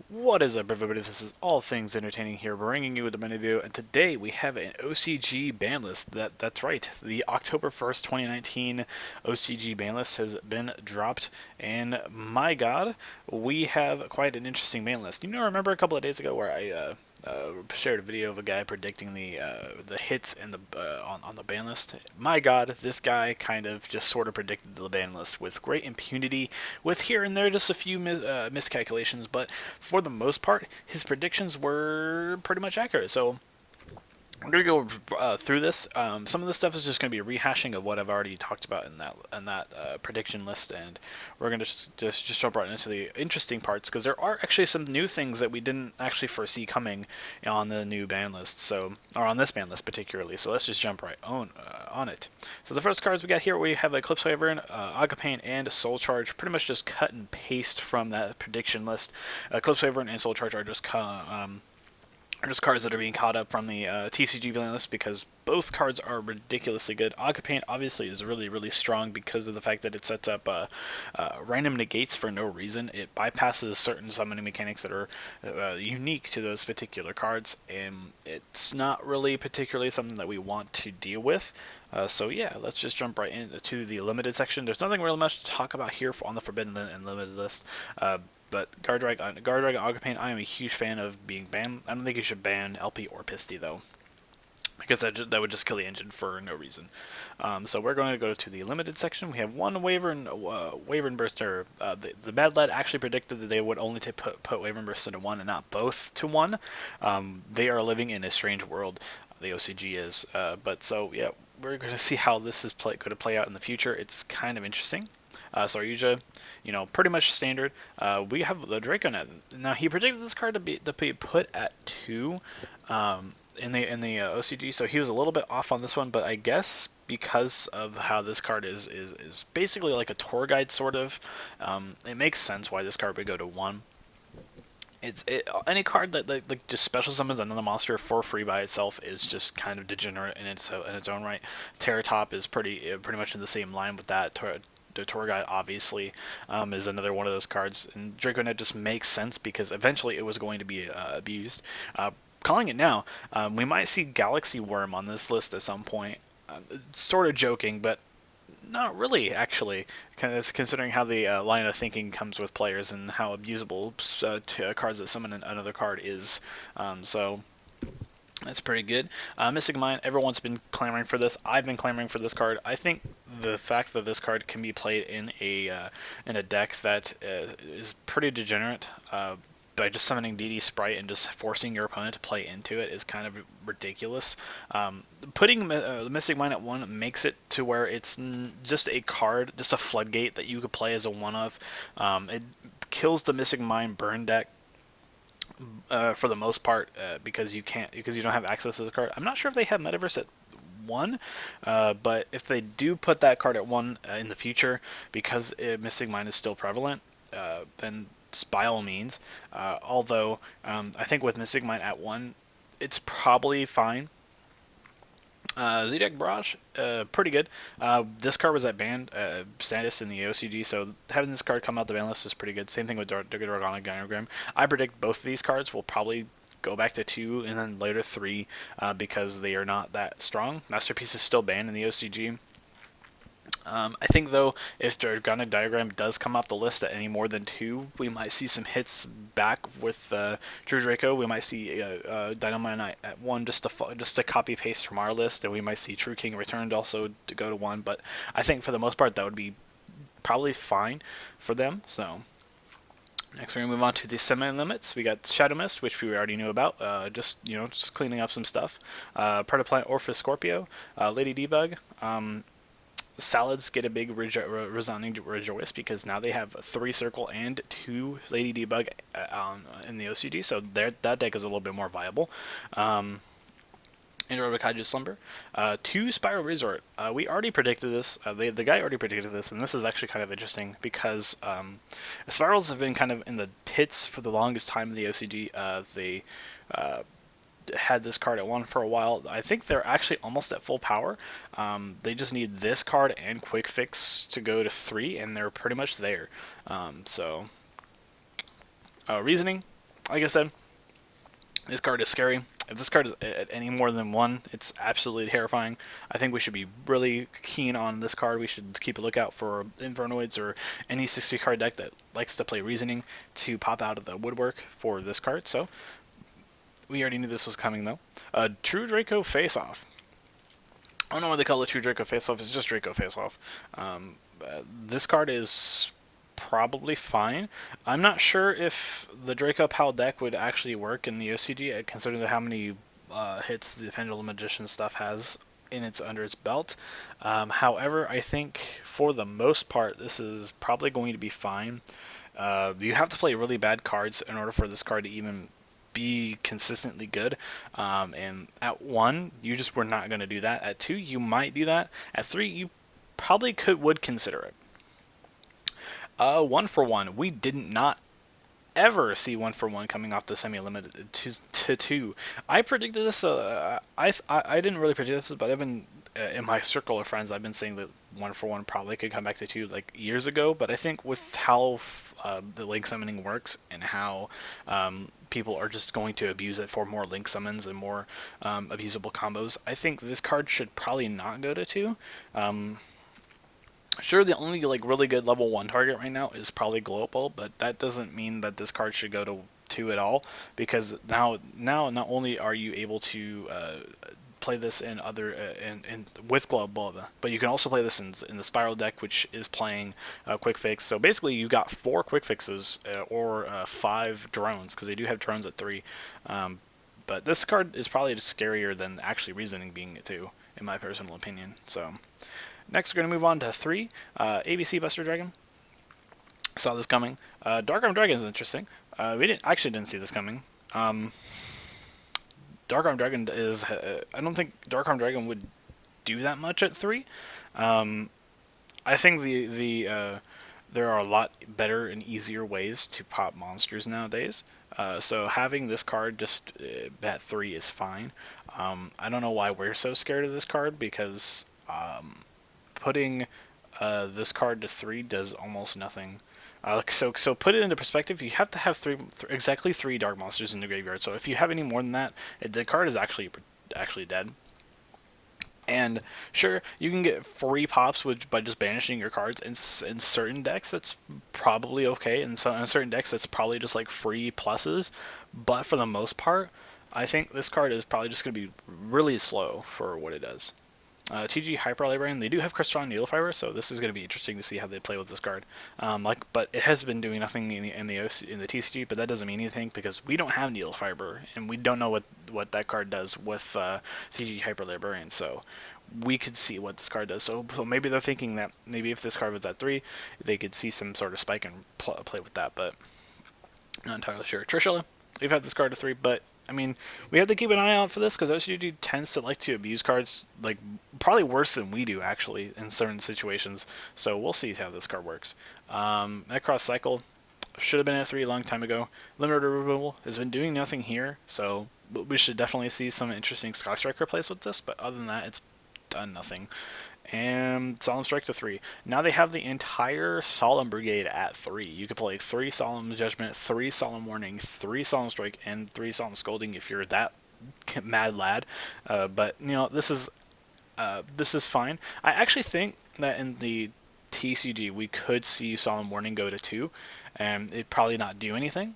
What is up, everybody? This is All Things Entertaining here, bringing you the menu, and today we have an OCG ban list. That's right. The October 1st, 2019 OCG ban list has been dropped, and my God, we have quite an interesting ban list. Remember a couple of days ago where I shared a video of a guy predicting the hits and on the ban list? My God, this guy kind of just sort of predicted the ban list with great impunity, with here and there just a few miscalculations, but for the most part, his predictions were pretty much accurate. So I'm gonna go through this. Some of the stuff is just gonna be a rehashing of what I've already talked about in that prediction list, and we're gonna just jump right into the interesting parts because there are actually some new things that we didn't actually foresee coming on the new ban list. So, or on this ban list particularly. So let's just jump right on it. So the first cards we got here, we have Eclipse Wyvern, Agapane, and Soul Charge. Pretty much just cut and paste from that prediction list. Eclipse Wyvern and Soul Charge are just cards that are being caught up from the TCGPlayer list because both cards are ridiculously good. Agapane obviously is really, really strong because of the fact that it sets up random negates for no reason. It bypasses certain summoning mechanics that are unique to those particular cards, and it's not really particularly something that we want to deal with. So yeah, let's just jump right into the limited section. There's nothing really much to talk about here on the Forbidden and Limited list. But Guard Dragon Agapane, I am a huge fan of being banned. I don't think you should ban LP or Pisty though, because that would just kill the engine for no reason. So we're going to go to the limited section. We have one Wyvern Burster. The Mad Lad actually predicted that they would only put Wyvern Burster to 1 and not both to 1. They are living in a strange world. The OCG is, but so yeah, we're going to see how this is going to play out in the future. It's kind of interesting. So Yugioh, pretty much standard. We have the Draconet. Now he predicted this card to be put at 2 in the OCG, so he was a little bit off on this one. But I guess because of how this card is basically like a tour guide sort of, it makes sense why this card would go to 1. Any card that just special summons another monster for free by itself is just kind of degenerate in its own right. Terratop is pretty much in the same line with that. The tour guide obviously is another one of those cards, and Draconet just makes sense because eventually it was going to be abused. Calling it now, we might see Galaxy Worm on this list at some point. Sort of joking, but not really, actually, considering how the line of thinking comes with players and how abusable cards that summon another card is. So that's pretty good. Mystic Mine, everyone's been clamoring for this. I've been clamoring for this card. I think the fact that this card can be played in a deck that is pretty degenerate, by just summoning DD Sprite and just forcing your opponent to play into it is kind of ridiculous. Putting the Mystic Mine at 1 makes it to where it's just a card, just a floodgate that you could play as a one-of. It kills the Mystic Mine burn deck for the most part because you don't have access to the card. I'm not sure if they have Metaverse at 1, but if they do put that card at 1 in the future, because Mystic Mine is still prevalent, then by all means. Although I think with Mystic Mine at 1, it's probably fine. Zodiac Barrage, pretty good. This card was at banned status in the OCG, so having this card come out the ban list is pretty good. Same thing with Dragonic Gynogram. I predict both of these cards will probably go back to 2 and then later 3 because they are not that strong. Masterpiece is still banned in the OCG. I think though, if Dragonic Diagram does come off the list at any more than 2, we might see some hits back with Drew Draco. We might see Dynamite at 1 just to copy paste from our list, and we might see True King returned also to go to 1. But I think for the most part that would be probably fine for them. So next we're gonna move on to the semi-limits. We got Shadow Mist, which we already knew about. Just cleaning up some stuff. Predaplant Orphis Scorpio, Lady Debug. Salads get a big resounding rejoice because now they have 3 Circle and 2 Lady Debug in the OCG, so that deck is a little bit more viable. Android Kaiju Slumber, 2 Spiral Resort. We already predicted this. The guy already predicted this, and this is actually kind of interesting because Spirals have been kind of in the pits for the longest time in the OCG. They had this card at 1 for a while. I think they're actually almost at full power. They just need this card and Quick Fix to go to 3, and they're pretty much there. Reasoning. like I said, this card is scary. If this card is at any more than 1, it's absolutely terrifying. I think we should be really keen on this card. We should keep a lookout for Infernoids or any 60 card deck that likes to play Reasoning to pop out of the woodwork for this card. So we already knew this was coming though. True Draco Face-Off. I don't know why they call it True Draco Face-Off. It's just Draco Face-Off. This card is probably fine. I'm not sure if the Draco Pal deck would actually work in the OCG, considering how many hits the Pendulum Magician stuff has in its under its belt. However, I think for the most part, this is probably going to be fine. You have to play really bad cards in order for this card to even be consistently good. And at 1, you just were not going to do that. At 2, you might do that. At 3, you probably would consider it. 1-for-1. We did not ever see 1-for-1 coming off the semi-limited to 2. I predicted this. I didn't really predict this, but I've been in my circle of friends, I've been saying that 1-for-1 probably could come back to 2 like years ago. But I think with how the link summoning works and how people are just going to abuse it for more link summons and more abusable combos, I think this card should probably not go to 2. Sure, the only like really good level 1 target right now is probably Global, but that doesn't mean that this card should go to 2 at all, because now not only are you able to play this in other in with Global, but you can also play this in the Spiral deck, which is playing Quick Fix. So basically, you got 4 Quick Fixes or 5 drones, because they do have drones at 3. But this card is probably just scarier than actually Reasoning being at 2, in my personal opinion. So. Next, we're going to move on to 3, ABC Buster Dragon. Saw this coming. Dark Arm Dragon is interesting. We actually didn't see this coming. Dark Arm Dragon is. I don't think Dark Arm Dragon would do that much at 3. I think there are a lot better and easier ways to pop monsters nowadays. So having this card just at 3 is fine. I don't know why we're so scared of this card, because putting this card to 3 does almost nothing. So put it into perspective. You have to have exactly 3 dark monsters in the graveyard. So if you have any more than that, the card is actually dead. And sure, you can get free pops by just banishing your cards. In certain decks, that's probably okay. In certain decks, that's probably just like free pluses. But for the most part, I think this card is probably just going to be really slow for what it does. TG Hyper Librarian, they do have Crystalline Needle Fiber, so this is going to be interesting to see how they play with this card. But it has been doing nothing in the TCG, but that doesn't mean anything because we don't have Needle Fiber, and we don't know what that card does with TG Hyper Librarian. So we could see what this card does. So maybe they're thinking that maybe if this card was at 3, they could see some sort of spike and play with that, but not entirely sure. Trishula, we've had this card at 3, but I mean, we have to keep an eye out for this because OCG tends to like to abuse cards, like probably worse than we do actually in certain situations. So we'll see how this card works. Necross Cycle should have been at 3 a long time ago. Limiter removal has been doing nothing here, so we should definitely see some interesting Sky Striker plays with this. But other than that, it's done nothing. And Solemn Strike to 3. Now they have the entire Solemn Brigade at 3. You could play 3 Solemn Judgment, 3 Solemn Warning, 3 Solemn Strike, and 3 Solemn Scolding if you're that mad lad. But you know, this is fine. I actually think that in the TCG we could see Solemn Warning go to 2, and it'd probably not do anything.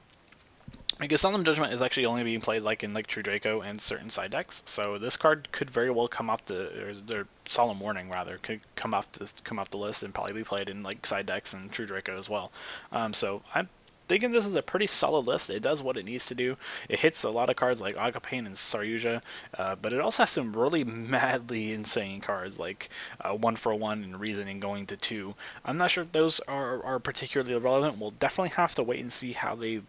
Because Solemn Judgment is actually only being played like in True Draco and certain side decks, so this card could very well come off the Solemn Warning rather could come off the list and probably be played in like side decks and True Draco as well. So I'm thinking this is a pretty solid list. It does what it needs to do. It hits a lot of cards like Agapane and Saryuja, but it also has some really madly insane cards like 1-for-1 and Reasoning going to 2. I'm not sure if those are particularly relevant. We'll definitely have to wait and see how they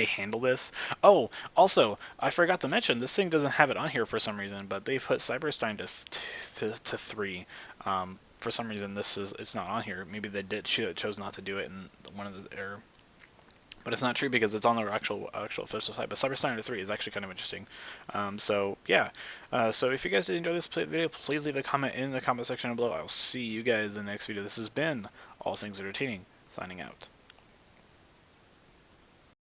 handle this. Oh, also, I forgot to mention, this thing doesn't have it on here for some reason, but they put cyber-stein to 3. For some reason, it's not on here. Maybe they chose not to do it in one of the but it's not true because it's on the actual official site. But cyber-stein to 3 is actually kind of interesting. So yeah. So if you guys did enjoy this video, please leave a comment in the comment section below. I'll see you guys in the next video. This has been All Things Entertaining, signing out.